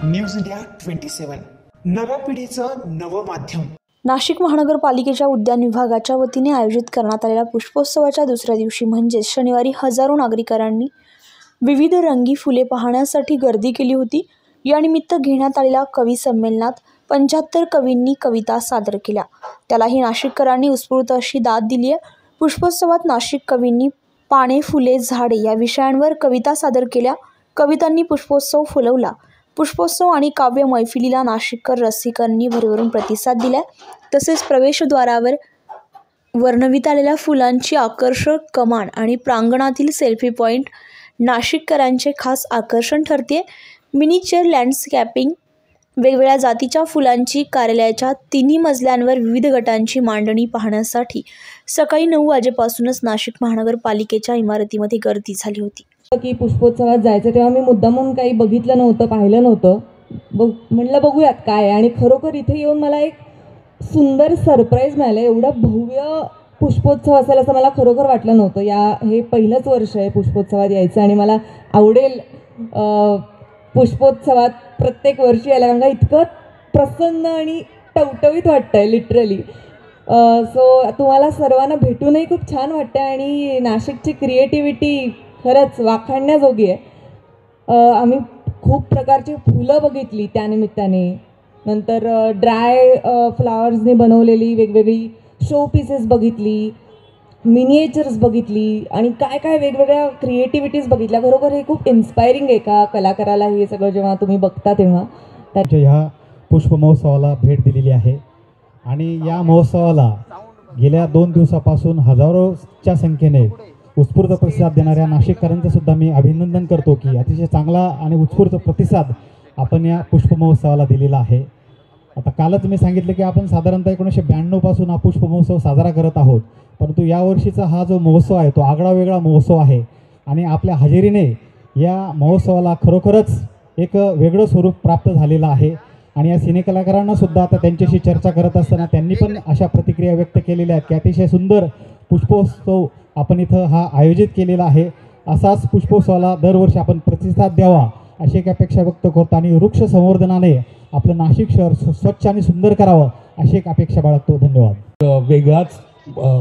News India 27 नव्या पिढीचं नवं माध्यम। नाशिक महानगरपालिकेच्या उद्यान विभागाच्या वतीने आयोजित करण्यात आलेल्या पुष्पोत्सवाच्या दुसऱ्या दिवशी म्हणजे शनिवारी हजारो नागरिकांनी विविध रंगी फुले पाहण्यासाठी गर्दी केली होती। या निमित्त घेण्यात आलेल्या कवी संमेलनात 75 कवींनी कविता सादर केल्या। त्यालाही नाशिककरांनी उत्स्फूर्त अशी दाद दिली आहे। पुष्पोत्सवात नाशिक कवींनी पाने, फुले, झाडे या विषयांवर कविता सादर केल्या। कवितांनी पुष्पोत्सव फुलवला। पुष्पोत्सव आणि काव्य मैफिलीला नाशिककर रसिकांनी भरभरून प्रतिसाद दिला। तसेच प्रवेशद्वारावर वर्णवित आलेल्या फुलांची आकर्षक कमान आणि प्रांगणातील सेल्फी पॉइंट नाशिककरांचे खास आकर्षण ठरते। मिनीचर लँडस्कॅपिंग, वेगवेगळ्या जातीच्या फुलांची कार्यालयाच्या तिन्ही मजल्यांवर विविध गटांची मांडणी पाहण्यासाठी सकाळी 9 वाजेपासूनच नाशिक महानगरपालिकेच्या इमारतीमध्ये गर्दी झाली होती। की पुष्पोत्सवात जायचं तेव्हा मी मुद्दामून काही बघितलं नव्हतं, पाहिलं नव्हतं। म्हटलं बघूयात काय, आणि खरोखर इथे येऊन मला एक सुंदर सरप्राईज मिळालं। एवढा भव्य पुष्पोत्सव असेल असं मला खरोखर वाटलं नव्हतं। हे पहिलंच वर्ष आहे पुष्पोत्सवात यायचं आणि मला आवडेल पुष्पोत्सवात प्रत्येक वर्षी यायला, कारण का इतकं प्रसन्न आणि टवटवीत वाटतंय लिटरली। सो तुम्हाला सर्वांना भेटूनही खूप छान वाटतं आणि नाशिकची क्रिएटिव्हिटी खरंच वाखाणण्याजोगी आहे। आम्ही खूप प्रकारची फुलं बघितली त्यानिमित्ताने, नंतर ड्राय फ्लावर्सने बनवलेली वेगवेगळी शो पीसेस बघितली, मिनिएचर्स बघितली आणि काय काय वेगवेगळ्या क्रिएटिव्हिटीज बघितल्या। खरोखर हे खूप इन्स्पायरिंग आहे का कलाकाराला हे सगळं जेव्हा तुम्ही बघता तेव्हा। ह्या पुष्प महोत्सवाला भेट दिलेली आहे आणि या महोत्सवाला गेल्या 2 दिवसापासून हजारोच्या संख्येने उत्स्फूर्त प्रतिसाद देणाऱ्या नाशिककरांचं सुद्धा मी अभिनंदन करतो की अतिशय चांगला आणि उत्स्फूर्त प्रतिसाद आपण या पुष्प महोत्सवाला दिलेला आहे। आता कालच मी सांगितलं की आपण साधारणतः 1992 पासून हा पुष्प महोत्सव साजरा करत आहोत, परंतु यावर्षीचा हा जो महोत्सव आहे तो आगळा वेगळा महोत्सव आहे आणि आपल्या हजेरीने या महोत्सवाला खरोखरच एक वेगळं स्वरूप प्राप्त झालेलं आहे। आणि या सिनेकलाकारांना सुद्धा आता त्यांच्याशी चर्चा करत असताना त्यांनी पण अशा प्रतिक्रिया व्यक्त केलेल्या आहेत की अतिशय सुंदर पुष्पोत्सव आपण इथं हा आयोजित केलेला आहे। असाच पुष्पोत्सवाला दरवर्षी आपण प्रतिसाद द्यावा अशी एक अपेक्षा व्यक्त करतो आणि वृक्ष संवर्धनाने आपलं नाशिक शहर स्वच्छ आणि सुंदर करावं अशी एक अपेक्षा बाळगतो। धन्यवाद। वेगळाच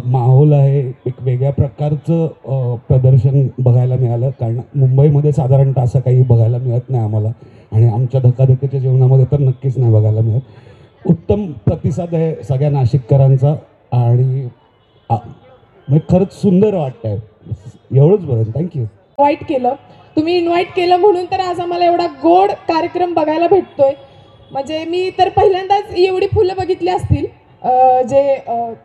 माहोल आहे, एक वेगळ्या प्रकारचं प्रदर्शन बघायला मिळालं, कारण मुंबईमध्ये साधारणतः असं काही बघायला मिळत नाही आम्हाला आणि आमच्या धकाधकीच्या जीवनामध्ये तर नक्कीच नाही बघायला मिळत। उत्तम प्रतिसाद आहे सगळ्या नाशिककरांचा आणि खरंच सुंदर वाटतंय। एवढंच बोलेन, थँक्यू। तुम्ही इन्व्हाइट केलं म्हणून तर आज आम्हाला एवढा गोड कार्यक्रम बघायला भेटतोय। म्हणजे मी तर पहिल्यांदाच एवढी फुलं बघितली असतील जे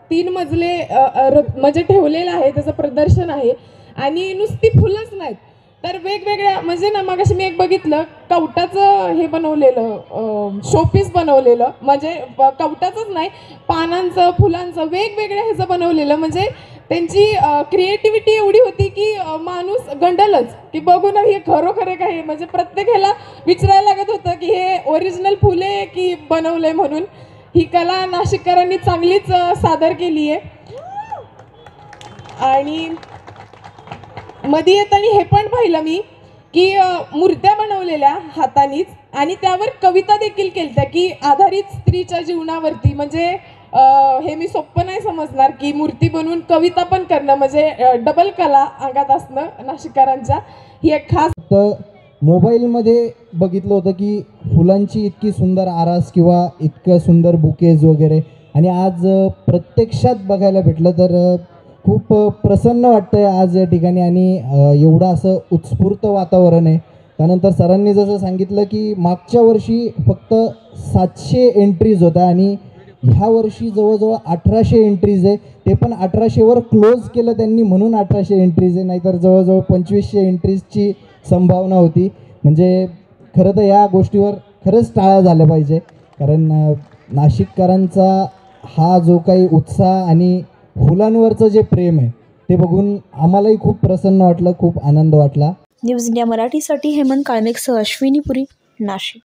3 मजले म्हणजे ठेवलेलं आहे, त्याचं प्रदर्शन आहे आणि नुसती फुलंच नाहीत तर वेगवेगळ्या, म्हणजे ना मगाशी मी एक बघितलं कवटाचं हे बनवलेलं शोपीस बनवलेलं, म्हणजे कवटाचंच नाही पानांचं फुलांचं वेगवेगळ्या ह्याचं बनवलेलं। म्हणजे त्यांची क्रिएटिव्हिटी एवढी होती की माणूस गंडलच की बघून हे खरोखर आहे का, हे म्हणजे प्रत्येक ह्याला विचारायला लागत होतं की हे ओरिजिनल फुले की बनवलंय म्हणून। ही कला नाशिककरांनी चांगलीच सादर केली आहे। आणि मध्ये येताना हे पण पाहिलं मी की मूर्त्या बनवलेल्या हातानीच आणि त्यावर कविता देखील केल्या की आधारित स्त्रीच्या जीवनावरती। म्हणजे हे मी सोपं नाही समजणार की मूर्ती बनवून कविता पण करणं, म्हणजे डबल कला अंगात असणं नाशिककरांच्या। ही एक खास मोबाईलमध्ये बघितलं होतं की फुलांची इतकी सुंदर आरास किंवा इतकं सुंदर बुकेज वगैरे, आणि आज प्रत्यक्षात बघायला भेटलं तर खूप प्रसन्न वाटतंय आज या ठिकाणी आणि एवढं असं उत्स्फूर्त वातावरण आहे। त्यानंतर सरांनी जसं सांगितलं की मागच्या वर्षी फक्त 700 एंट्रीज होत्या आणि ह्या वर्षी जवळजवळ 1800 एंट्रीज आहे। ते पण 1800वर क्लोज केलं त्यांनी म्हणून 1800 एंट्रीज आहे, नाहीतर जवळजवळ 2500 एंट्रीजची संभावना होती। म्हणजे खरं तर या गोष्टीवर खरंच टाळा झालं पाहिजे, कारण नाशिककरांचा हा जो काही उत्साह आणि फुलांवरचं जे प्रेम आहे ते बघून आम्हालाही खूप प्रसन्न वाटलं, खूप आनंद वाटला। न्यूज इंडिया मराठीसाठी हेमंत काळमेघसह अश्विनी पुरी, नाशिक।